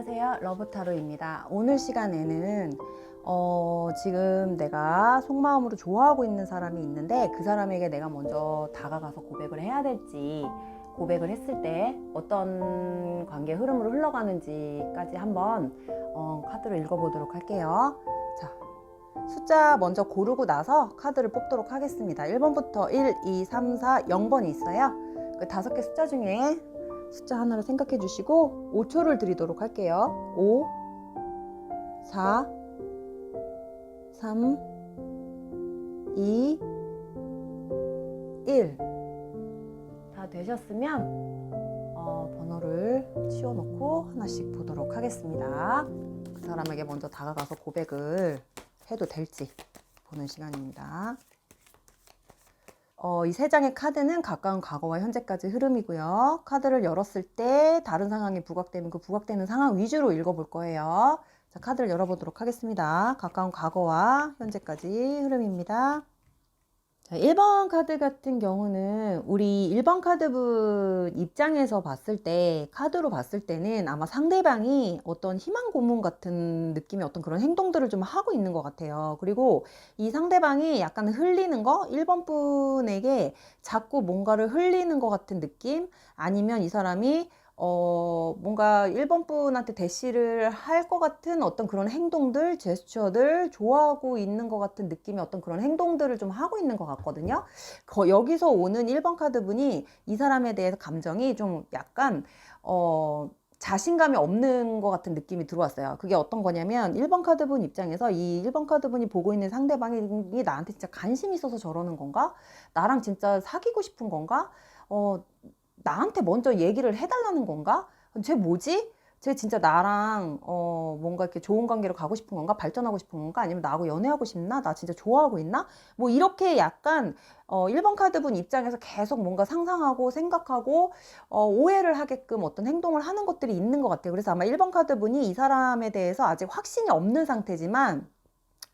안녕하세요, 러브타로입니다. 오늘 시간에는 지금 내가 속마음으로 좋아하고 있는 사람이 있는데 그 사람에게 내가 먼저 다가가서 고백을 해야 될지, 고백을 했을 때 어떤 관계 흐름으로 흘러가는지까지 한번 카드를 읽어보도록 할게요. 자, 숫자 먼저 고르고 나서 카드를 뽑도록 하겠습니다. 1번부터 1, 2, 3, 4, 0번이 있어요. 그 5개 숫자 중에 숫자 하나를 생각해 주시고 5초를 드리도록 할게요. 5, 4, 3, 2, 1. 다 되셨으면 번호를 치워놓고 하나씩 보도록 하겠습니다. 그 사람에게 먼저 다가가서 고백을 해도 될지 보는 시간입니다. 이 3장의 카드는 가까운 과거와 현재까지 흐름이고요. 카드를 열었을 때 다른 상황이 부각되면 그 부각되는 상황 위주로 읽어볼 거예요. 자, 카드를 열어보도록 하겠습니다. 가까운 과거와 현재까지 흐름입니다. 자, 1번 카드 같은 경우는 우리 1번 카드분 입장에서 봤을 때, 카드로 봤을 때는 아마 상대방이 어떤 희망 고문 같은 느낌의 어떤 그런 행동들을 좀 하고 있는 것 같아요. 그리고 이 상대방이 약간 흘리는 거, 1번 분에게 자꾸 뭔가를 흘리는 것 같은 느낌, 아니면 이 사람이 뭔가 1번 분한테 대시를 할 것 같은 어떤 그런 행동들, 제스처들, 좋아하고 있는 것 같은 느낌의 어떤 그런 행동들을 좀 하고 있는 것 같거든요. 여기서 오는 1번 카드 분이 이 사람에 대해서 감정이 좀 약간, 자신감이 없는 것 같은 느낌이 들어왔어요. 그게 어떤 거냐면 1번 카드 분 입장에서 이 1번 카드 분이 보고 있는 상대방이 나한테 진짜 관심이 있어서 저러는 건가? 나랑 진짜 사귀고 싶은 건가? 나한테 먼저 얘기를 해달라는 건가? 쟤 뭐지? 쟤 진짜 나랑 뭔가 이렇게 좋은 관계로 가고 싶은 건가? 발전하고 싶은 건가? 아니면 나하고 연애하고 싶나? 나 진짜 좋아하고 있나? 뭐 이렇게 약간 1번 카드분 입장에서 계속 뭔가 상상하고 생각하고 오해를 하게끔 어떤 행동을 하는 것들이 있는 것 같아요. 그래서 아마 1번 카드분이 이 사람에 대해서 아직 확신이 없는 상태지만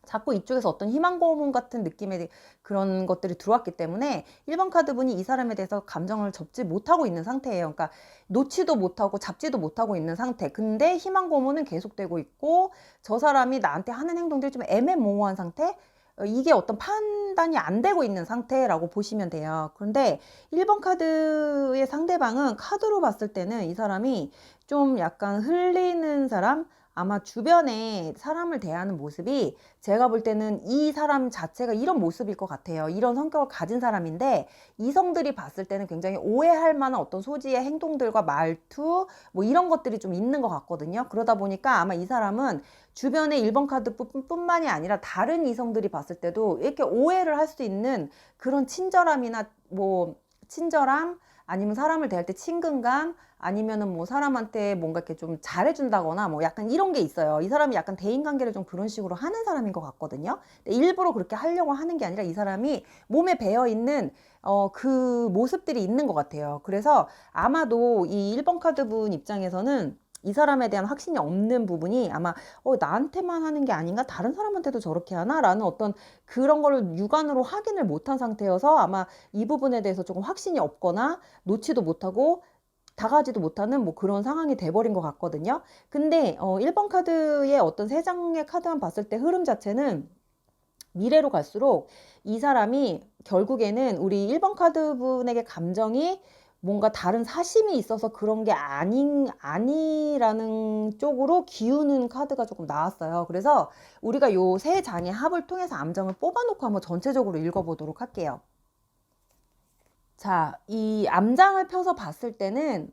자꾸 이쪽에서 어떤 희망 고문 같은 느낌의 그런 것들이 들어왔기 때문에 1번 카드분이 이 사람에 대해서 감정을 접지 못하고 있는 상태예요. 그러니까 놓지도 못하고 잡지도 못하고 있는 상태. 근데 희망 고문은 계속되고 있고 저 사람이 나한테 하는 행동들이 좀 애매모호한 상태? 이게 어떤 판단이 안 되고 있는 상태라고 보시면 돼요. 그런데 1번 카드의 상대방은 카드로 봤을 때는 이 사람이 좀 약간 흘리는 사람? 아마 주변에 사람을 대하는 모습이 제가 볼 때는 이 사람 자체가 이런 모습일 것 같아요. 이런 성격을 가진 사람인데 이성들이 봤을 때는 굉장히 오해할 만한 어떤 소지의 행동들과 말투 뭐 이런 것들이 좀 있는 것 같거든요. 그러다 보니까 아마 이 사람은 주변에 1번 카드 뿐만이 아니라 다른 이성들이 봤을 때도 이렇게 오해를 할 수 있는 그런 친절함이나 뭐 친절함 아니면 사람을 대할 때 친근감 아니면은 뭐 사람한테 뭔가 이렇게 좀 잘해준다거나 뭐 약간 이런 게 있어요. 이 사람이 약간 대인관계를 좀 그런 식으로 하는 사람인 것 같거든요. 근데 일부러 그렇게 하려고 하는 게 아니라 이 사람이 몸에 배어 있는 그 모습들이 있는 것 같아요. 그래서 아마도 이 1번 카드 분 입장에서는 이 사람에 대한 확신이 없는 부분이 아마 나한테만 하는 게 아닌가? 다른 사람한테도 저렇게 하나? 라는 어떤 그런 거를 육안으로 확인을 못한 상태여서 아마 이 부분에 대해서 조금 확신이 없거나 놓지도 못하고 다가지도 못하는 뭐 그런 상황이 돼버린 것 같거든요. 근데 1번 카드의 어떤 3장의 카드만 봤을 때 흐름 자체는 미래로 갈수록 이 사람이 결국에는 우리 1번 카드 분에게 감정이 뭔가 다른 사심이 있어서 그런 게 아니라는 쪽으로 기우는 카드가 조금 나왔어요. 그래서 우리가 요 3장의 합을 통해서 암정을 뽑아놓고 한번 전체적으로 읽어보도록 할게요. 자, 이 암장을 펴서 봤을 때는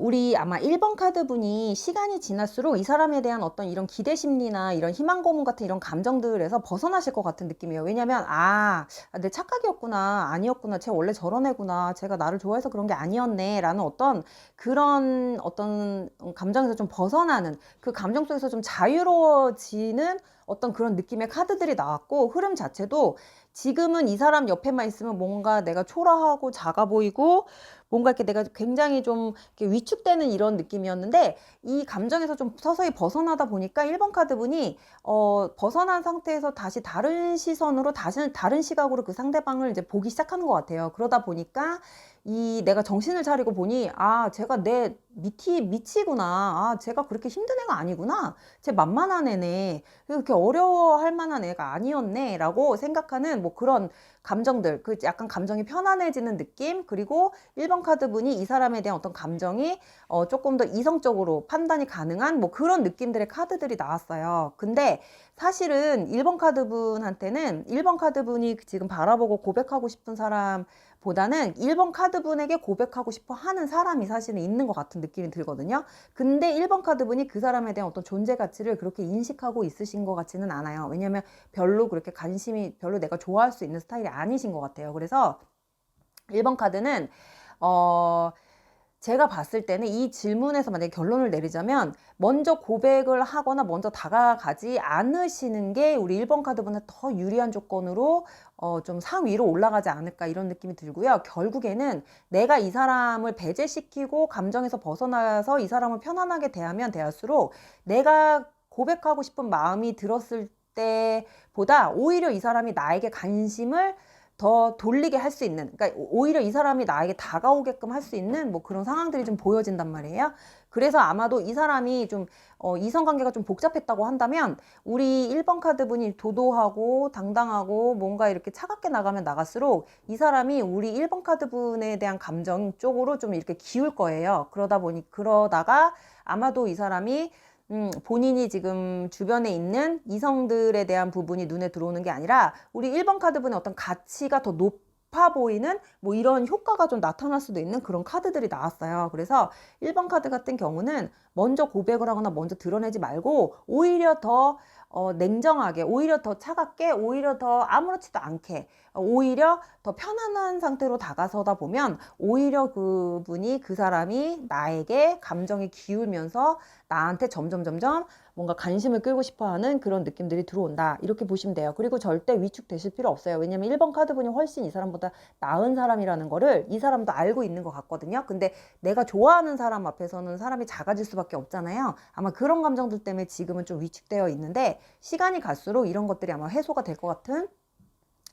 우리 아마 1번 카드 분이 시간이 지날수록 이 사람에 대한 어떤 이런 기대 심리나 이런 희망 고문 같은 이런 감정들에서 벗어나실 것 같은 느낌이에요. 왜냐면 내 착각이었구나, 아니었구나, 쟤 원래 저런 애구나, 쟤가 나를 좋아해서 그런 게 아니었네 라는 어떤 그런 어떤 감정에서 좀 벗어나는 그 감정 속에서 좀 자유로워지는 어떤 그런 느낌의 카드들이 나왔고, 흐름 자체도 지금은 이 사람 옆에만 있으면 뭔가 내가 초라하고 작아 보이고 뭔가 이렇게 내가 굉장히 좀 이렇게 위축되는 이런 느낌이었는데 이 감정에서 좀 서서히 벗어나다 보니까 1번 카드분이 벗어난 상태에서 다시 다른 시선으로 다시 다른 시각으로 그 상대방을 이제 보기 시작하는 것 같아요. 그러다 보니까 이 내가 정신을 차리고 보니 아 제가 내 미치구나. 아 제가 그렇게 힘든 애가 아니구나. 쟤 만만한 애네. 그렇게 어려워할 만한 애가 아니었네 라고 생각하는 뭐 그런 감정들, 그 약간 감정이 편안해지는 느낌, 그리고 1번 카드분이 이 사람에 대한 어떤 감정이 조금 더 이성적으로 판단이 가능한 뭐 그런 느낌들의 카드들이 나왔어요. 근데 사실은 1번 카드분한테는 1번 카드분이 지금 바라보고 고백하고 싶은 사람보다는 1번 카드분에게 고백하고 싶어 하는 사람이 사실은 있는 것 같은 느낌이 들거든요. 근데 1번 카드분이 그 사람에 대한 어떤 존재 가치를 그렇게 인식하고 있으신 것 같지는 않아요. 왜냐면 별로 그렇게 관심이 별로 내가 좋아할 수 있는 스타일이 아니신 것 같아요. 그래서 1번 카드는 제가 봤을 때는 이 질문에서 만약에 결론을 내리자면 먼저 고백을 하거나 먼저 다가가지 않으시는 게 우리 1번 카드분한테 더 유리한 조건으로 좀 상위로 올라가지 않을까 이런 느낌이 들고요. 결국에는 내가 이 사람을 배제시키고 감정에서 벗어나서 이 사람을 편안하게 대하면 대할수록 내가 고백하고 싶은 마음이 들었을 때보다 오히려 이 사람이 나에게 관심을 더 돌리게 할 수 있는, 그러니까 오히려 이 사람이 나에게 다가오게끔 할 수 있는 뭐 그런 상황들이 좀 보여진단 말이에요. 그래서 아마도 이 사람이 좀 이성관계가 좀 복잡했다고 한다면 우리 1번 카드분이 도도하고 당당하고 뭔가 이렇게 차갑게 나가면 나갈수록 이 사람이 우리 1번 카드분에 대한 감정 쪽으로 좀 이렇게 기울 거예요. 그러다가 아마도 이 사람이 본인이 지금 주변에 있는 이성들에 대한 부분이 눈에 들어오는 게 아니라 우리 1번 카드분의 어떤 가치가 더 높아 보이는 뭐 이런 효과가 좀 나타날 수도 있는 그런 카드들이 나왔어요. 그래서 1번 카드 같은 경우는 먼저 고백을 하거나 먼저 드러내지 말고 오히려 더 냉정하게, 오히려 더 차갑게, 오히려 더 아무렇지도 않게, 오히려 더 편안한 상태로 다가서다 보면 오히려 그분이, 그 사람이 나에게 감정이 기울면서 나한테 점점 뭔가 관심을 끌고 싶어 하는 그런 느낌들이 들어온다. 이렇게 보시면 돼요. 그리고 절대 위축되실 필요 없어요. 왜냐면 1번 카드분이 훨씬 이 사람보다 나은 사람이라는 거를 이 사람도 알고 있는 것 같거든요. 근데 내가 좋아하는 사람 앞에서는 사람이 작아질 수밖에 없잖아요. 아마 그런 감정들 때문에 지금은 좀 위축되어 있는데 시간이 갈수록 이런 것들이 아마 해소가 될 것 같은,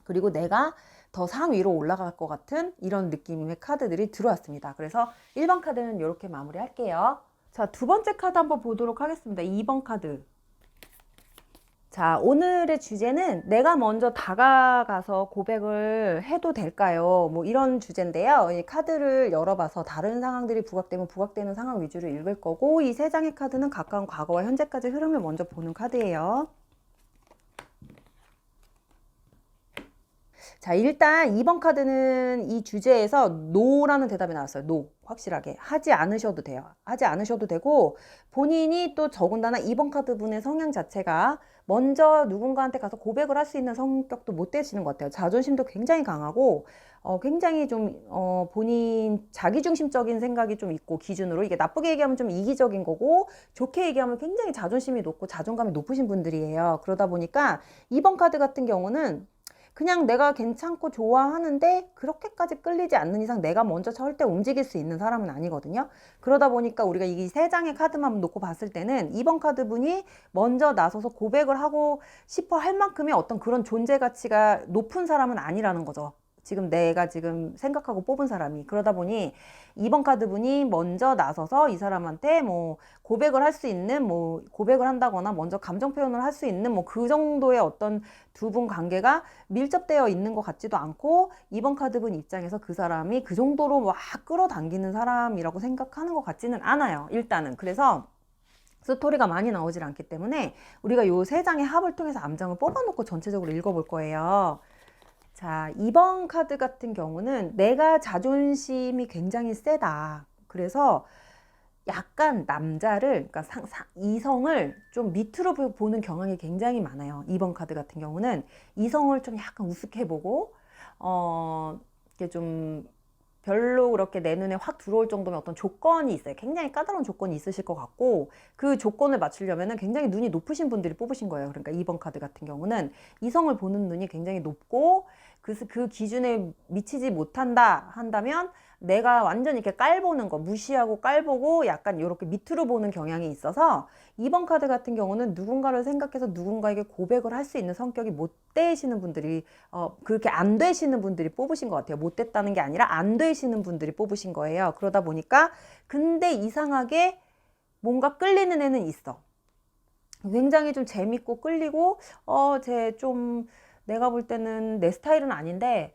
그리고 내가 더 상위로 올라갈 것 같은 이런 느낌의 카드들이 들어왔습니다. 그래서 1번 카드는 이렇게 마무리할게요. 자, 두 번째 카드 한번 보도록 하겠습니다. 2번 카드. 자, 오늘의 주제는 내가 먼저 다가가서 고백을 해도 될까요? 뭐 이런 주제인데요. 이 카드를 열어봐서 다른 상황들이 부각되면 부각되는 상황 위주로 읽을 거고, 이 세 장의 카드는 가까운 과거와 현재까지 흐름을 먼저 보는 카드예요. 자, 일단 2번 카드는 이 주제에서 노라는 대답이 나왔어요. 노. 확실하게. 하지 않으셔도 돼요. 하지 않으셔도 되고, 본인이 또 더군다나 2번 카드 분의 성향 자체가 먼저 누군가한테 가서 고백을 할 수 있는 성격도 못 되시는 것 같아요. 자존심도 굉장히 강하고, 굉장히 좀, 본인 자기중심적인 생각이 좀 있고, 기준으로. 이게 나쁘게 얘기하면 좀 이기적인 거고, 좋게 얘기하면 굉장히 자존심이 높고, 자존감이 높으신 분들이에요. 그러다 보니까 2번 카드 같은 경우는 그냥 내가 괜찮고 좋아하는데 그렇게까지 끌리지 않는 이상 내가 먼저 절대 움직일 수 있는 사람은 아니거든요. 그러다 보니까 우리가 이 세 장의 카드만 놓고 봤을 때는 2번 카드분이 먼저 나서서 고백을 하고 싶어 할 만큼의 어떤 그런 존재 가치가 높은 사람은 아니라는 거죠. 지금 내가 지금 생각하고 뽑은 사람이. 그러다 보니 2번 카드분이 먼저 나서서 이 사람한테 뭐 고백을 할 수 있는, 뭐 고백을 한다거나 먼저 감정 표현을 할 수 있는 뭐 그 정도의 어떤 두 분 관계가 밀접되어 있는 것 같지도 않고, 2번 카드분 입장에서 그 사람이 그 정도로 막 끌어당기는 사람이라고 생각하는 것 같지는 않아요. 일단은. 그래서 스토리가 많이 나오질 않기 때문에 우리가 요 세 장의 합을 통해서 암장을 뽑아놓고 전체적으로 읽어볼 거예요. 자, 2번 카드 같은 경우는 내가 자존심이 굉장히 세다. 그래서 약간 남자를, 그러니까 이성을 좀 밑으로 보는 경향이 굉장히 많아요. 2번 카드 같은 경우는 이성을 좀 약간 우습게 보고, 이게 좀 별로 그렇게 내 눈에 확 들어올 정도면 어떤 조건이 있어요. 굉장히 까다로운 조건이 있으실 것 같고, 그 조건을 맞추려면 굉장히 눈이 높으신 분들이 뽑으신 거예요. 그러니까 2번 카드 같은 경우는 이성을 보는 눈이 굉장히 높고, 그 기준에 미치지 못한다 한다면 내가 완전 이렇게 깔보는 거, 무시하고 깔보고 약간 이렇게 밑으로 보는 경향이 있어서 2번 카드 같은 경우는 누군가를 생각해서 누군가에게 고백을 할 수 있는 성격이 못 되시는 분들이 그렇게 안 되시는 분들이 뽑으신 것 같아요. 못 됐다는 게 아니라 안 되시는 분들이 뽑으신 거예요. 그러다 보니까 근데 이상하게 뭔가 끌리는 애는 있어. 굉장히 좀 재밌고 끌리고 쟤 좀 내가 볼 때는 내 스타일은 아닌데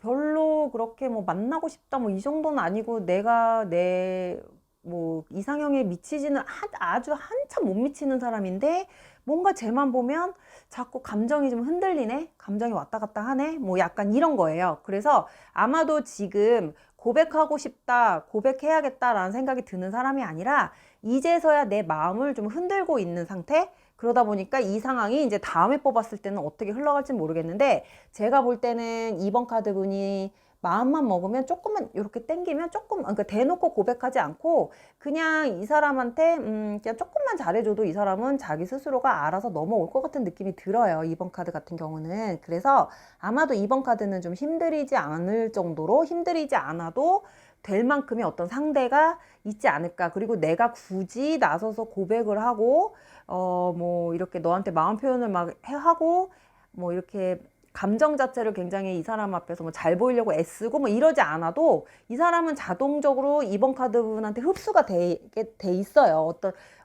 별로 그렇게 뭐 만나고 싶다 뭐 이 정도는 아니고 내가 내 뭐 이상형에 미치지는 아주 한참 못 미치는 사람인데 뭔가 쟤만 보면 자꾸 감정이 좀 흔들리네, 감정이 왔다 갔다 하네, 뭐 약간 이런 거예요. 그래서 아마도 지금 고백하고 싶다, 고백해야겠다라는 생각이 드는 사람이 아니라 이제서야 내 마음을 좀 흔들고 있는 상태. 그러다 보니까 이 상황이 이제 다음에 뽑았을 때는 어떻게 흘러갈지 모르겠는데 제가 볼 때는 2번 카드 분이 마음만 먹으면 조금만 이렇게 땡기면 조금, 그러니까 대놓고 고백하지 않고 그냥 이 사람한테 그냥 조금만 잘해줘도 이 사람은 자기 스스로가 알아서 넘어올 것 같은 느낌이 들어요. 2번 카드 같은 경우는. 그래서 아마도 2번 카드는 좀 힘들이지 않을 정도로 힘들이지 않아도 될 만큼의 어떤 상대가 있지 않을까. 그리고 내가 굳이 나서서 고백을 하고 뭐 이렇게 너한테 마음 표현을 막 하고 뭐 이렇게 감정 자체를 굉장히 이 사람 앞에서 뭐 잘 보이려고 애쓰고 뭐 이러지 않아도 이 사람은 자동적으로 2번 카드 분한테 흡수가 돼 있어요.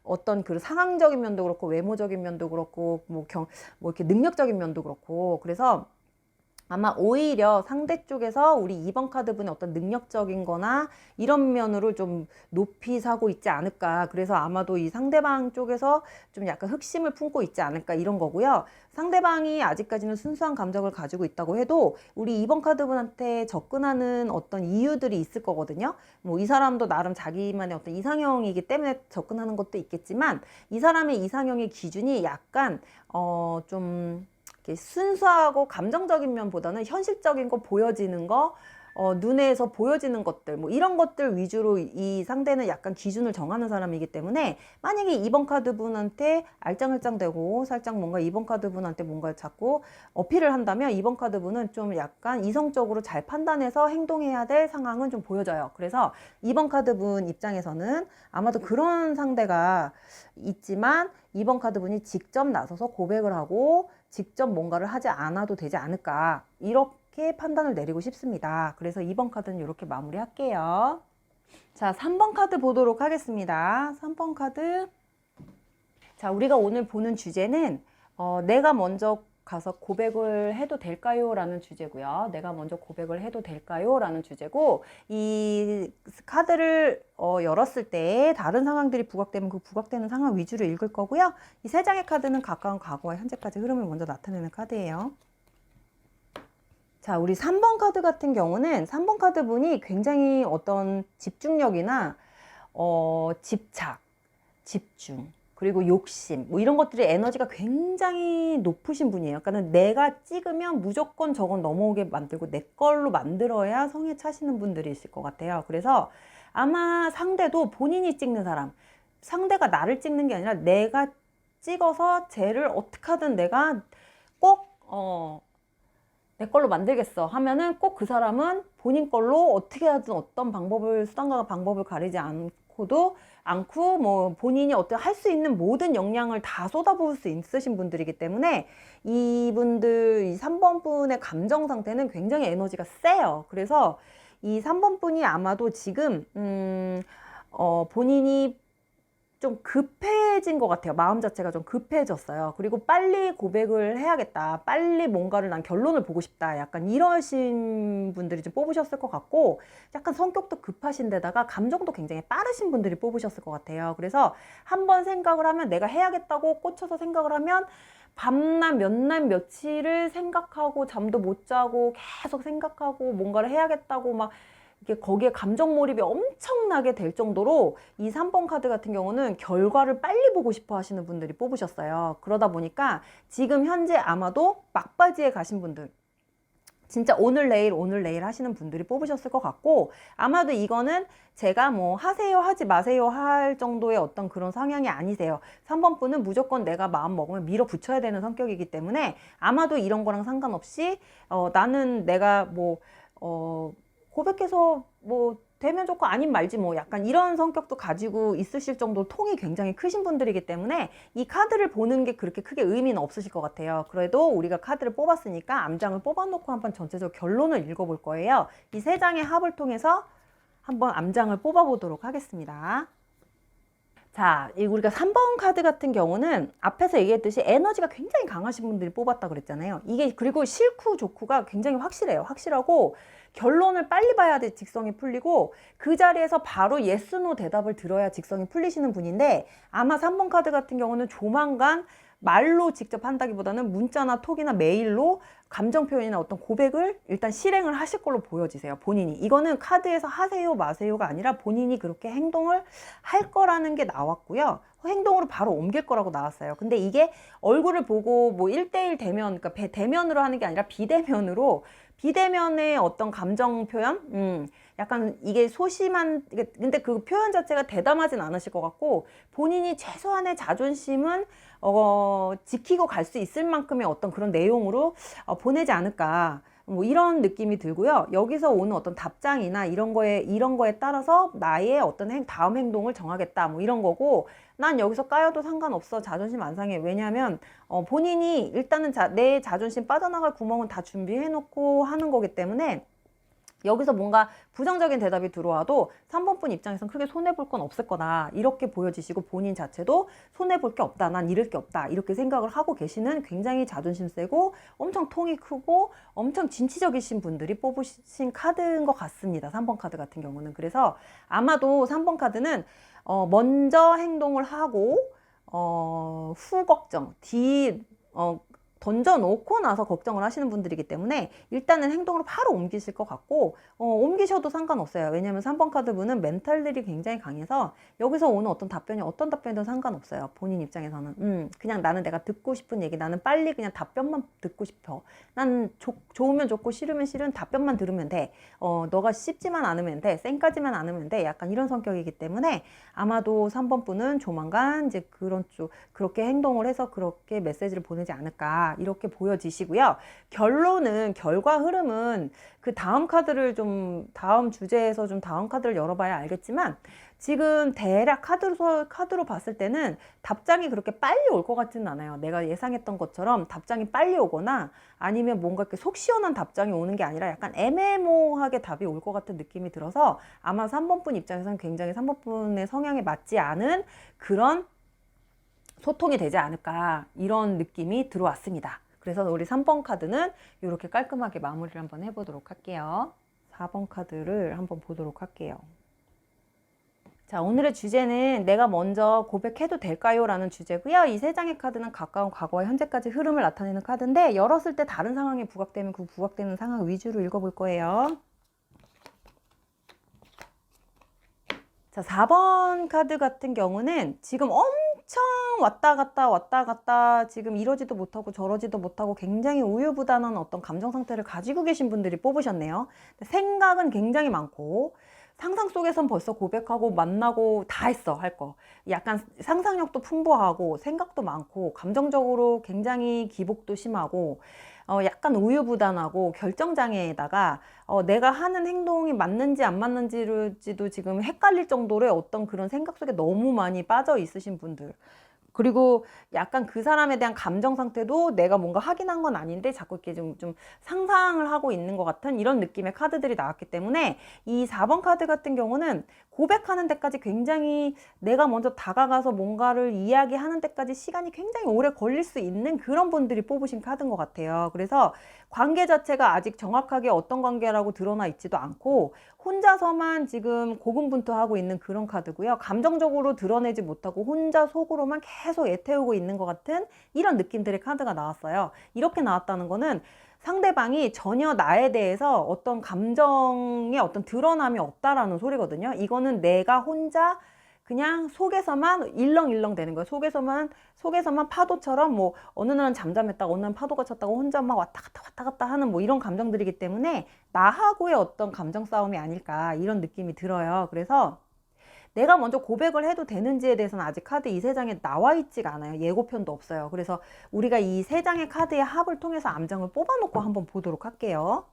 어떤 그 상황적인 면도 그렇고 외모적인 면도 그렇고 뭐 이렇게 능력적인 면도 그렇고. 그래서 아마 오히려 상대 쪽에서 우리 2번 카드 분의 어떤 능력적인 거나 이런 면으로 좀 높이 사고 있지 않을까. 그래서 아마도 이 상대방 쪽에서 좀 약간 흑심을 품고 있지 않을까 이런 거고요. 상대방이 아직까지는 순수한 감정을 가지고 있다고 해도 우리 2번 카드 분한테 접근하는 어떤 이유들이 있을 거거든요. 뭐 이 사람도 나름 자기만의 어떤 이상형이기 때문에 접근하는 것도 있겠지만 이 사람의 이상형의 기준이 약간 좀 순수하고 감정적인 면보다는 현실적인 거 보여지는 거, 눈에서 보여지는 것들, 뭐 이런 것들 위주로 이 상대는 약간 기준을 정하는 사람이기 때문에 만약에 2번 카드 분한테 알짱알짱대고 살짝 뭔가 2번 카드 분한테 뭔가 자꾸 어필을 한다면 2번 카드 분은 좀 약간 이성적으로 잘 판단해서 행동해야 될 상황은 좀 보여져요. 그래서 2번 카드 분 입장에서는 아마도 그런 상대가 있지만 2번 카드 분이 직접 나서서 고백을 하고 직접 뭔가를 하지 않아도 되지 않을까 이렇게 판단을 내리고 싶습니다. 그래서 2번 카드는 이렇게 마무리할게요. 자, 3번 카드 보도록 하겠습니다. 3번 카드. 자, 우리가 오늘 보는 주제는 내가 먼저 가서 고백을 해도 될까요? 라는 주제고요. 내가 먼저 고백을 해도 될까요? 라는 주제고 이 카드를 열었을 때 다른 상황들이 부각되면 그 부각되는 상황 위주로 읽을 거고요. 이 세 장의 카드는 가까운 과거와 현재까지 흐름을 먼저 나타내는 카드예요. 자, 우리 3번 카드 같은 경우는 3번 카드 분이 굉장히 어떤 집중력이나 집착, 집중, 그리고 욕심, 뭐 이런 것들이 에너지가 굉장히 높으신 분이에요. 그러니까 내가 찍으면 무조건 저건 넘어오게 만들고 내 걸로 만들어야 성에 차시는 분들이실 것 같아요. 그래서 아마 상대도 본인이 찍는 사람, 상대가 나를 찍는 게 아니라 내가 찍어서 쟤를 어떻게 하든 내가 꼭 내 걸로 만들겠어 하면은 꼭 그 사람은 본인 걸로 어떻게 하든 어떤 방법을 수단과 방법을 가리지 않고 뭐 본인이 어떻게 할 수 있는 모든 역량을 다 쏟아부을 수 있으신 분들이기 때문에 이분들 이 3번 분의 감정 상태는 굉장히 에너지가 세요. 그래서 이 3번 분이 아마도 지금 본인이 좀 급해진 것 같아요. 마음 자체가 좀 급해졌어요. 그리고 빨리 고백을 해야겠다. 빨리 뭔가를 난 결론을 보고 싶다. 약간 이러신 분들이 좀 뽑으셨을 것 같고 약간 성격도 급하신 데다가 감정도 굉장히 빠르신 분들이 뽑으셨을 것 같아요. 그래서 한번 생각을 하면 내가 해야겠다고 꽂혀서 생각을 하면 밤낮 몇 날 며칠을 생각하고 잠도 못 자고 계속 생각하고 뭔가를 해야겠다고 막 이게 거기에 감정 몰입이 엄청나게 될 정도로 이 3번 카드 같은 경우는 결과를 빨리 보고 싶어 하시는 분들이 뽑으셨어요. 그러다 보니까 지금 현재 아마도 막바지에 가신 분들, 진짜 오늘 내일 하시는 분들이 뽑으셨을 것 같고 아마도 이거는 제가 뭐 하세요 하지 마세요 할 정도의 어떤 그런 성향이 아니세요. 3번 분은 무조건 내가 마음 먹으면 밀어붙여야 되는 성격이기 때문에 아마도 이런 거랑 상관없이 나는 내가 뭐 고백해서 뭐 되면 좋고 아님 말지 뭐 약간 이런 성격도 가지고 있으실 정도로 통이 굉장히 크신 분들이기 때문에 이 카드를 보는 게 그렇게 크게 의미는 없으실 것 같아요. 그래도 우리가 카드를 뽑았으니까 암장을 뽑아놓고 한번 전체적으로 결론을 읽어볼 거예요. 이 세 장의 합을 통해서 한번 암장을 뽑아보도록 하겠습니다. 자, 우리가 3번 카드 같은 경우는 앞에서 얘기했듯이 에너지가 굉장히 강하신 분들이 뽑았다 그랬잖아요. 이게 그리고 싫고 좋고가 굉장히 확실해요. 확실하고 결론을 빨리 봐야 돼 직성이 풀리고 그 자리에서 바로 예스 노 대답을 들어야 직성이 풀리시는 분인데 아마 3번 카드 같은 경우는 조만간 말로 직접 한다기보다는 문자나 톡이나 메일로 감정 표현이나 어떤 고백을 일단 실행을 하실 걸로 보여지세요. 본인이. 이거는 카드에서 하세요 마세요가 아니라 본인이 그렇게 행동을 할 거라는 게 나왔고요. 행동으로 바로 옮길 거라고 나왔어요. 근데 이게 얼굴을 보고 뭐 1대1 대면, 그러니까 대면으로 하는 게 아니라 비대면으로 비대면의 어떤 감정 표현? 약간 이게 소심한, 근데 그 표현 자체가 대담하진 않으실 것 같고 본인이 최소한의 자존심은 지키고 갈 수 있을 만큼의 어떤 그런 내용으로 보내지 않을까. 뭐 이런 느낌이 들고요. 여기서 오는 어떤 답장이나 이런 거에 따라서 나의 어떤 다음 행동을 정하겠다. 뭐 이런 거고, 난 여기서 까여도 상관없어. 자존심 안 상해. 왜냐하면 본인이 일단은 내 자존심 빠져나갈 구멍은 다 준비해 놓고 하는 거기 때문에 여기서 뭔가 부정적인 대답이 들어와도 3번 분 입장에서는 크게 손해볼 건 없을 거다. 이렇게 보여지시고 본인 자체도 손해볼 게 없다. 난 잃을 게 없다. 이렇게 생각을 하고 계시는 굉장히 자존심 세고 엄청 통이 크고 엄청 진취적이신 분들이 뽑으신 카드인 것 같습니다. 3번 카드 같은 경우는. 그래서 아마도 3번 카드는 먼저 행동을 하고 후 걱정, 던져놓고 나서 걱정을 하시는 분들이기 때문에 일단은 행동으로 바로 옮기실 것 같고 옮기셔도 상관없어요. 왜냐하면 3번 카드 분은 멘탈들이 굉장히 강해서 여기서 오는 어떤 답변이든 상관없어요. 본인 입장에서는 그냥 나는 내가 듣고 싶은 얘기, 나는 빨리 그냥 답변만 듣고 싶어. 난 좋으면 좋고 싫으면 싫은 답변만 들으면 돼. 너가 씹지만 않으면 돼. 쌩까지만 않으면 돼. 약간 이런 성격이기 때문에 아마도 3번 분은 조만간 이제 그렇게 행동을 해서 그렇게 메시지를 보내지 않을까 이렇게 보여지시고요. 결과 흐름은 그 다음 카드를 다음 주제에서 다음 카드를 열어봐야 알겠지만 지금 대략 카드로 봤을 때는 답장이 그렇게 빨리 올 것 같지는 않아요. 내가 예상했던 것처럼 답장이 빨리 오거나 아니면 뭔가 이렇게 속 시원한 답장이 오는 게 아니라 약간 애매모호하게 답이 올 것 같은 느낌이 들어서 아마 3번 분 입장에서는 굉장히 3번 분의 성향에 맞지 않은 그런 소통이 되지 않을까 이런 느낌이 들어왔습니다. 그래서 우리 3번 카드는 이렇게 깔끔하게 마무리를 한번 해보도록 할게요. 4번 카드를 한번 보도록 할게요. 자, 오늘의 주제는 내가 먼저 고백해도 될까요? 라는 주제고요. 이 세 장의 카드는 가까운 과거와 현재까지 흐름을 나타내는 카드인데 열었을 때 다른 상황이 부각되면 그 부각되는 상황 위주로 읽어볼 거예요. 자, 4번 카드 같은 경우는 지금 엄청 왔다 갔다 지금 이러지도 못하고 저러지도 못하고 굉장히 우유부단한 어떤 감정 상태를 가지고 계신 분들이 뽑으셨네요. 생각은 굉장히 많고 상상 속에선 벌써 고백하고 만나고 다 했어 할 거. 약간 상상력도 풍부하고 생각도 많고 감정적으로 굉장히 기복도 심하고 약간 우유부단하고 결정장애에다가 내가 하는 행동이 맞는지 안 맞는지도 지금 헷갈릴 정도로의 어떤 그런 생각 속에 너무 많이 빠져 있으신 분들. 그리고 약간 그 사람에 대한 감정 상태도 내가 뭔가 확인한 건 아닌데 자꾸 이렇게 좀 상상을 하고 있는 것 같은 이런 느낌의 카드들이 나왔기 때문에 이 4번 카드 같은 경우는 고백하는 데까지 굉장히 내가 먼저 다가가서 뭔가를 이야기하는 데까지 시간이 굉장히 오래 걸릴 수 있는 그런 분들이 뽑으신 카드인 것 같아요. 그래서 관계 자체가 아직 정확하게 어떤 관계라고 드러나 있지도 않고 혼자서만 지금 고군분투하고 있는 그런 카드고요. 감정적으로 드러내지 못하고 혼자 속으로만 계속 애태우고 있는 것 같은 이런 느낌들의 카드가 나왔어요. 이렇게 나왔다는 거는 상대방이 전혀 나에 대해서 어떤 감정의 어떤 드러남이 없다라는 소리거든요. 이거는 내가 혼자 그냥 속에서만 일렁일렁 되는 거예요. 속에서만 파도처럼 뭐 어느 날은 잠잠했다가 어느 날은 파도가 쳤다가 혼자 막 왔다 갔다 하는 뭐 이런 감정들이기 때문에 나하고의 어떤 감정 싸움이 아닐까 이런 느낌이 들어요. 그래서 내가 먼저 고백을 해도 되는지에 대해서는 아직 카드 이 세 장에 나와 있지가 않아요. 예고편도 없어요. 그래서 우리가 이 세 장의 카드의 합을 통해서 암장을 뽑아놓고 한번 보도록 할게요.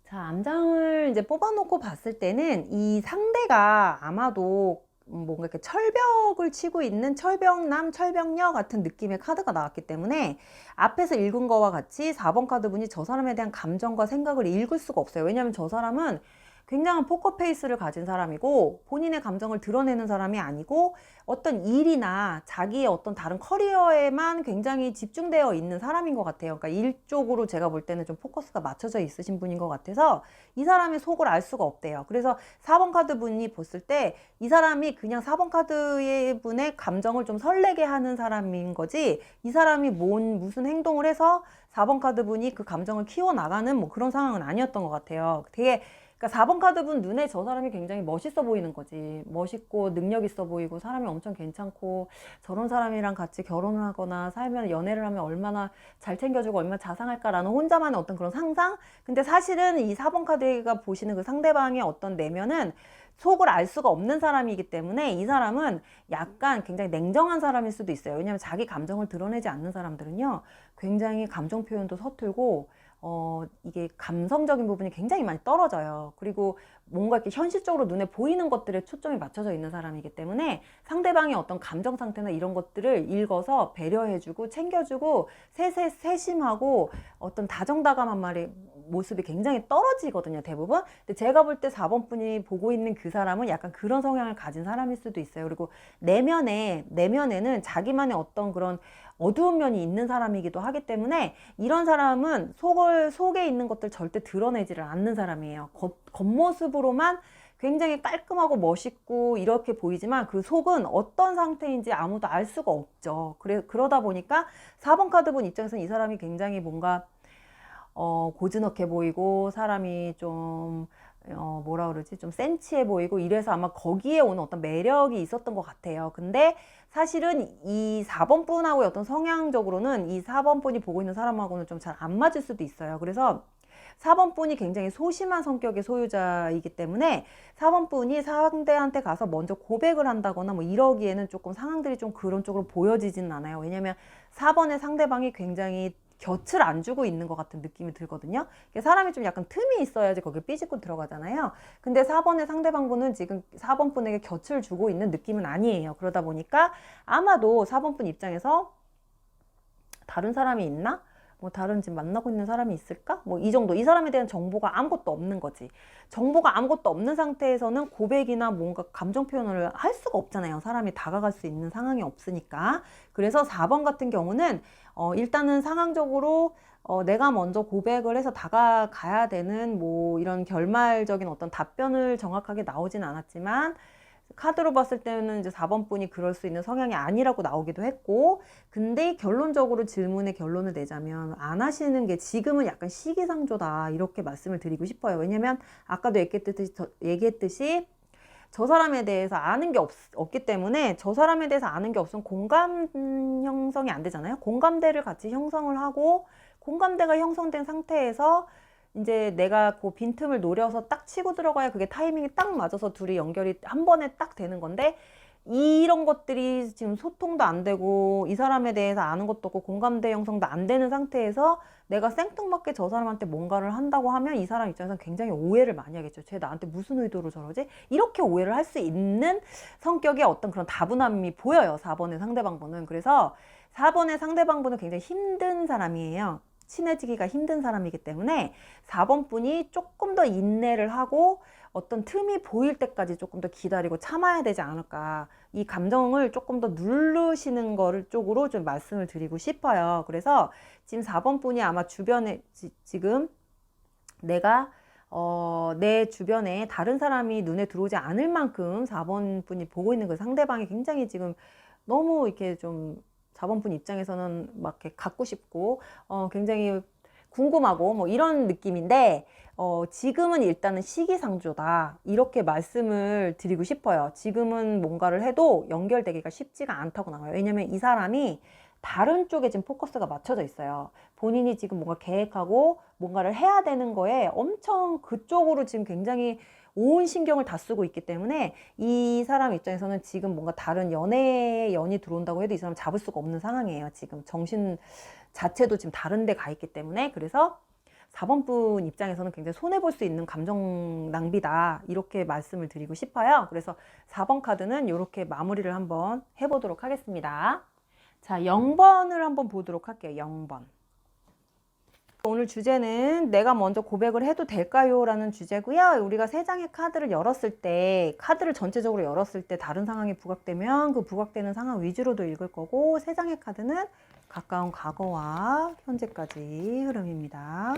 자, 암장을 이제 뽑아놓고 봤을 때는 이 상대가 아마도 뭔가 이렇게 철벽을 치고 있는 철벽남, 철벽녀 같은 느낌의 카드가 나왔기 때문에 앞에서 읽은 거와 같이 4번 카드 분이 저 사람에 대한 감정과 생각을 읽을 수가 없어요. 왜냐하면 저 사람은 굉장한 포커페이스를 가진 사람이고 본인의 감정을 드러내는 사람이 아니고 어떤 일이나 자기의 어떤 다른 커리어에만 굉장히 집중되어 있는 사람인 것 같아요. 그러니까 일 쪽으로 제가 볼 때는 좀 포커스가 맞춰져 있으신 분인 것 같아서 이 사람의 속을 알 수가 없대요. 그래서 4번 카드 분이 봤을 때 이 사람이 그냥 4번 카드의 분의 감정을 좀 설레게 하는 사람인 거지 이 사람이 무슨 행동을 해서 4번 카드 분이 그 감정을 키워나가는 뭐 그런 상황은 아니었던 것 같아요. 되게 그러니까 4번 카드분 눈에 저 사람이 굉장히 멋있어 보이는 거지. 멋있고 능력 있어 보이고 사람이 엄청 괜찮고 저런 사람이랑 같이 결혼을 하거나 살면 연애를 하면 얼마나 잘 챙겨주고 얼마나 자상할까라는 혼자만의 어떤 그런 상상? 근데 사실은 이 4번 카드가 보시는 그 상대방의 어떤 내면은 속을 알 수가 없는 사람이기 때문에 이 사람은 약간 굉장히 냉정한 사람일 수도 있어요. 왜냐하면 자기 감정을 드러내지 않는 사람들은요. 굉장히 감정 표현도 서툴고 이게 감성적인 부분이 굉장히 많이 떨어져요. 그리고 뭔가 이렇게 현실적으로 눈에 보이는 것들에 초점이 맞춰져 있는 사람이기 때문에 상대방의 어떤 감정 상태나 이런 것들을 읽어서 배려해주고 챙겨주고 세심하고 어떤 다정다감한 모습이 굉장히 떨어지거든요, 대부분. 근데 제가 볼 때 4번 분이 보고 있는 그 사람은 약간 그런 성향을 가진 사람일 수도 있어요. 그리고 내면에는 자기만의 어떤 그런 어두운 면이 있는 사람이기도 하기 때문에 이런 사람은 속에 있는 것들 절대 드러내지를 않는 사람이에요. 겉모습으로만 굉장히 깔끔하고 멋있고 이렇게 보이지만 그 속은 어떤 상태인지 아무도 알 수가 없죠. 그러다 보니까 4번 카드 분 입장에서는 이 사람이 굉장히 뭔가 고즈넉해 보이고 사람이 좀 뭐라 그러지? 좀 센치해 보이고 이래서 아마 거기에 오는 어떤 매력이 있었던 것 같아요. 근데 사실은 이 4번 분하고의 어떤 성향적으로는 이 4번 분이 보고 있는 사람하고는 좀 잘 안 맞을 수도 있어요. 그래서 4번 분이 굉장히 소심한 성격의 소유자이기 때문에 4번 분이 상대한테 가서 먼저 고백을 한다거나 뭐 이러기에는 조금 상황들이 좀 그런 쪽으로 보여지지는 않아요. 왜냐면 4번의 상대방이 굉장히 곁을 안 주고 있는 것 같은 느낌이 들거든요. 사람이 좀 약간 틈이 있어야지 거기 삐집고 들어가잖아요. 근데 4번의 상대방분은 지금 4번 분에게 곁을 주고 있는 느낌은 아니에요. 그러다 보니까 아마도 4번 분 입장에서 다른 사람이 있나? 뭐 다른 지금 만나고 있는 사람이 있을까? 뭐 이 정도. 이 사람에 대한 정보가 아무것도 없는 거지. 정보가 아무것도 없는 상태에서는 고백이나 뭔가 감정 표현을 할 수가 없잖아요. 사람이 다가갈 수 있는 상황이 없으니까. 그래서 4번 같은 경우는 일단은 상황적으로 내가 먼저 고백을 해서 다가가야 되는 뭐 이런 결말적인 어떤 답변을 정확하게 나오진 않았지만 카드로 봤을 때는 이제 4번 분이 그럴 수 있는 성향이 아니라고 나오기도 했고, 근데 결론적으로 질문의 결론을 내자면 안 하시는 게 지금은 약간 시기상조다 이렇게 말씀을 드리고 싶어요. 왜냐면 아까도 얘기했듯이 저 사람에 대해서 아는 게 없기 때문에 저 사람에 대해서 아는 게 없으면 공감 형성이 안 되잖아요. 공감대를 같이 형성을 하고 공감대가 형성된 상태에서 이제 내가 그 빈틈을 노려서 딱 치고 들어가야 그게 타이밍이 딱 맞아서 둘이 연결이 한 번에 딱 되는 건데 이런 것들이 지금 소통도 안 되고 이 사람에 대해서 아는 것도 없고 공감대 형성도 안 되는 상태에서 내가 생뚱맞게 저 사람한테 뭔가를 한다고 하면 이 사람 입장에서는 굉장히 오해를 많이 하겠죠. 쟤 나한테 무슨 의도로 저러지? 이렇게 오해를 할 수 있는 성격의 어떤 그런 다분함이 보여요. 4번의 상대방분은. 그래서 4번의 상대방분은 굉장히 힘든 사람이에요. 친해지기가 힘든 사람이기 때문에 4번 분이 조금 더 인내를 하고 어떤 틈이 보일 때까지 조금 더 기다리고 참아야 되지 않을까. 이 감정을 조금 더 누르시는 거를 쪽으로 좀 말씀을 드리고 싶어요. 그래서 지금 4번 분이 아마 주변에 지금 내가 내 주변에 다른 사람이 눈에 들어오지 않을 만큼 4번 분이 보고 있는 그 상대방이 굉장히 지금 너무 이렇게 좀 4번 분 입장에서는 막 이렇게 갖고 싶고 굉장히 궁금하고 뭐 이런 느낌인데 지금은 일단은 시기상조다 이렇게 말씀을 드리고 싶어요. 지금은 뭔가를 해도 연결되기가 쉽지가 않다고 나와요. 왜냐면 이 사람이 다른 쪽에 지금 포커스가 맞춰져 있어요. 본인이 지금 뭔가 계획하고 뭔가를 해야 되는 거에 엄청 그쪽으로 지금 굉장히 온 신경을 다 쓰고 있기 때문에 이 사람 입장에서는 지금 뭔가 다른 연이 들어온다고 해도 이 사람 잡을 수가 없는 상황이에요. 지금 정신 자체도 지금 다른 데 가 있기 때문에. 그래서 4번 분 입장에서는 굉장히 손해볼 수 있는 감정 낭비다. 이렇게 말씀을 드리고 싶어요. 그래서 4번 카드는 이렇게 마무리를 한번 해보도록 하겠습니다. 자, 0번을 한번 보도록 할게요. 0번. 오늘 주제는 내가 먼저 고백을 해도 될까요? 라는 주제고요. 우리가 3장의 카드를 열었을 때, 카드를 전체적으로 열었을 때 다른 상황이 부각되면 그 부각되는 상황 위주로도 읽을 거고, 3장의 카드는 가까운 과거와 현재까지 흐름입니다.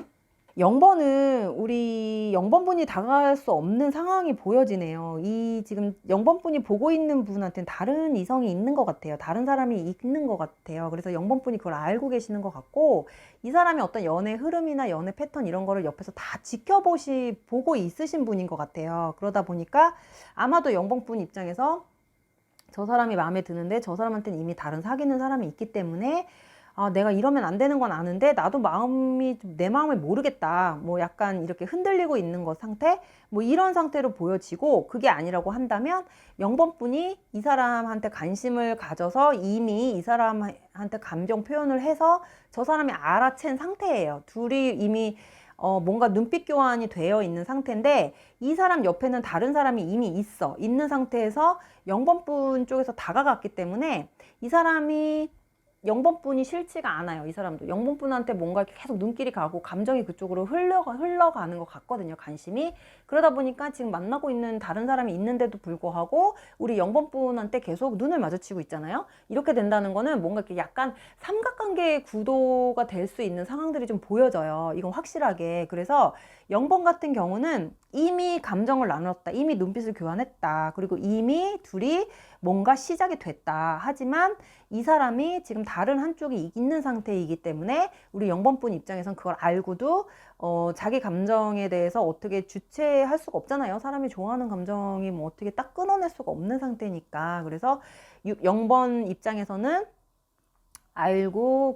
0번은 우리 0번 분이 다가갈 수 없는 상황이 보여지네요. 이 지금 0번 분이 보고 있는 분한테는 다른 이성이 있는 것 같아요. 다른 사람이 있는 것 같아요. 그래서 0번 분이 그걸 알고 계시는 것 같고, 이 사람이 어떤 연애 흐름이나 연애 패턴 이런 거를 옆에서 다 보고 있으신 분인 것 같아요. 그러다 보니까 아마도 0번 분 입장에서 저 사람이 마음에 드는데 저 사람한테는 이미 다른 사귀는 사람이 있기 때문에 내가 이러면 안 되는 건 아는데 나도 내 마음을 모르겠다. 뭐 약간 이렇게 흔들리고 있는 것 상태? 뭐 이런 상태로 보여지고, 그게 아니라고 한다면 0번 분이 이 사람한테 관심을 가져서 이미 이 사람한테 감정 표현을 해서 저 사람이 알아챈 상태예요. 둘이 이미 뭔가 눈빛 교환이 되어 있는 상태인데, 이 사람 옆에는 다른 사람이 이미 있는 상태에서 0번 분 쪽에서 다가갔기 때문에 이 사람이 0번 분이 싫지가 않아요. 이 사람도 0번 분한테 뭔가 계속 눈길이 가고 감정이 그쪽으로 흘러가는 것 같거든요. 관심이. 그러다 보니까 지금 만나고 있는 다른 사람이 있는데도 불구하고 우리 0번 분한테 계속 눈을 마주치고 있잖아요. 이렇게 된다는 거는 뭔가 이렇게 약간 삼각관계의 구도가 될 수 있는 상황들이 좀 보여져요. 이건 확실하게. 그래서 0번 같은 경우는 이미 감정을 나눴다. 이미 눈빛을 교환했다. 그리고 이미 둘이 뭔가 시작이 됐다. 하지만 이 사람이 지금 다른 한쪽이 있는 상태이기 때문에 우리 0번 분 입장에선 그걸 알고도 자기 감정에 대해서 어떻게 주체할 수가 없잖아요. 사람이 좋아하는 감정이 뭐 어떻게 딱 끊어낼 수가 없는 상태니까. 그래서 0번 입장에서는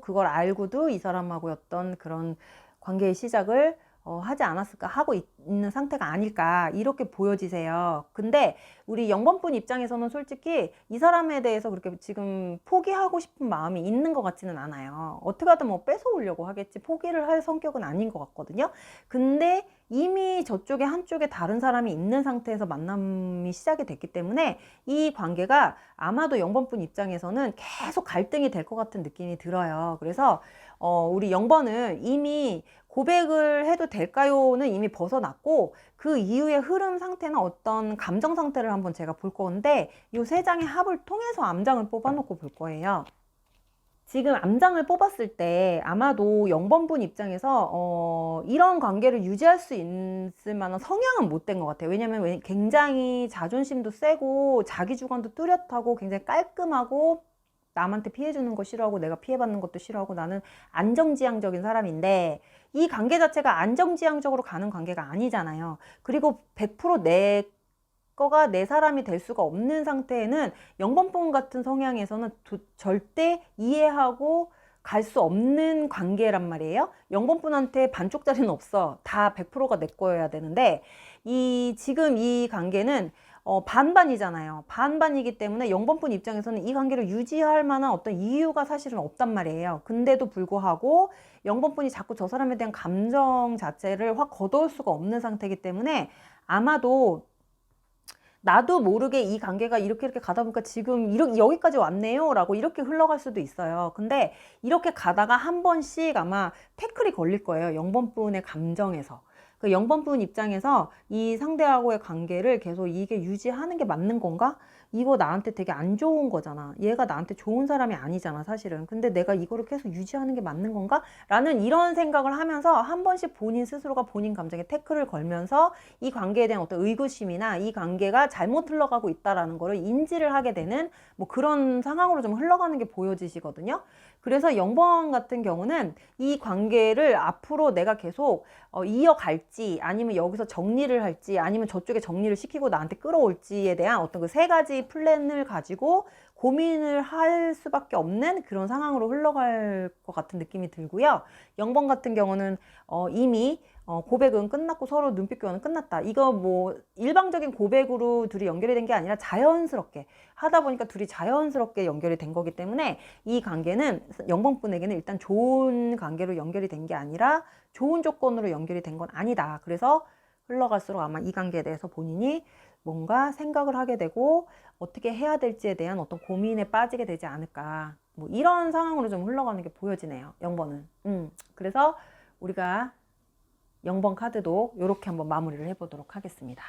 그걸 알고도 이 사람하고의 어떤 그런 관계의 시작을 하지 않았을까, 하고 있는 상태가 아닐까, 이렇게 보여지세요. 근데 우리 0번 분 입장에서는 솔직히 이 사람에 대해서 그렇게 지금 포기하고 싶은 마음이 있는 것 같지는 않아요. 어떻게 하든 뭐 뺏어오려고 하겠지, 포기를 할 성격은 아닌 것 같거든요. 근데 이미 저쪽에 한쪽에 다른 사람이 있는 상태에서 만남이 시작이 됐기 때문에 이 관계가 아마도 0번 분 입장에서는 계속 갈등이 될 것 같은 느낌이 들어요. 그래서 우리 0번은 이미 고백을 해도 될까요는 이미 벗어났고, 그 이후의 흐름 상태나 어떤 감정 상태를 한번 제가 볼 건데, 이 3장의 합을 통해서 암장을 뽑아놓고 볼 거예요. 지금 암장을 뽑았을 때 아마도 0번 분 입장에서 이런 관계를 유지할 수 있을 만한 성향은 못 된 것 같아요. 왜냐면 굉장히 자존심도 세고 자기 주관도 뚜렷하고 굉장히 깔끔하고, 남한테 피해주는 거 싫어하고 내가 피해받는 것도 싫어하고, 나는 안정지향적인 사람인데 이 관계 자체가 안정지향적으로 가는 관계가 아니잖아요. 그리고 100% 거가 내 사람이 될 수가 없는 상태에는 0번 분 같은 성향에서는 절대 이해하고 갈 수 없는 관계란 말이에요. 0번 분한테 반쪽짜리는 없어. 다 100%가 내 거여야 되는데, 지금 이 관계는 반반이잖아요. 반반이기 때문에 0번 분 입장에서는 이 관계를 유지할 만한 어떤 이유가 사실은 없단 말이에요. 근데도 불구하고 0번 분이 자꾸 저 사람에 대한 감정 자체를 확 걷어올 수가 없는 상태이기 때문에 아마도 나도 모르게 이 관계가 이렇게 가다 보니까 지금 여기까지 왔네요 라고 이렇게 흘러갈 수도 있어요. 근데 이렇게 가다가 한 번씩 아마 태클이 걸릴 거예요. 0번 분의 감정에서. 그 0번 분 입장에서 이 상대하고의 관계를 계속 이게 유지하는 게 맞는 건가? 이거 나한테 되게 안 좋은 거잖아. 얘가 나한테 좋은 사람이 아니잖아, 사실은. 근데 내가 이거를 계속 유지하는 게 맞는 건가? 라는 이런 생각을 하면서 한 번씩 본인 스스로가 본인 감정에 태클을 걸면서 이 관계에 대한 어떤 의구심이나 이 관계가 잘못 흘러가고 있다라는 거를 인지를 하게 되는 뭐 그런 상황으로 좀 흘러가는 게 보여지시거든요. 그래서 0번 같은 경우는 이 관계를 앞으로 내가 계속 이어갈지, 아니면 여기서 정리를 할지, 아니면 저쪽에 정리를 시키고 나한테 끌어올지에 대한 어떤 그 3가지 가지 플랜을 가지고 고민을 할 수밖에 없는 그런 상황으로 흘러갈 것 같은 느낌이 들고요. 0번 같은 경우는 이미 고백은 끝났고 서로 눈빛 교환은 끝났다. 이거 뭐 일방적인 고백으로 둘이 연결이 된 게 아니라 자연스럽게 하다 보니까 둘이 자연스럽게 연결이 된 거기 때문에 이 관계는 0번 분에게는 일단 좋은 관계로 연결이 된 게 아니라 좋은 조건으로 연결이 된 건 아니다. 그래서 흘러갈수록 아마 이 관계에 대해서 본인이 뭔가 생각을 하게 되고 어떻게 해야 될지에 대한 어떤 고민에 빠지게 되지 않을까. 뭐 이런 상황으로 좀 흘러가는 게 보여지네요. 0번은. 그래서 우리가 0번 카드도 이렇게 한번 마무리를 해보도록 하겠습니다.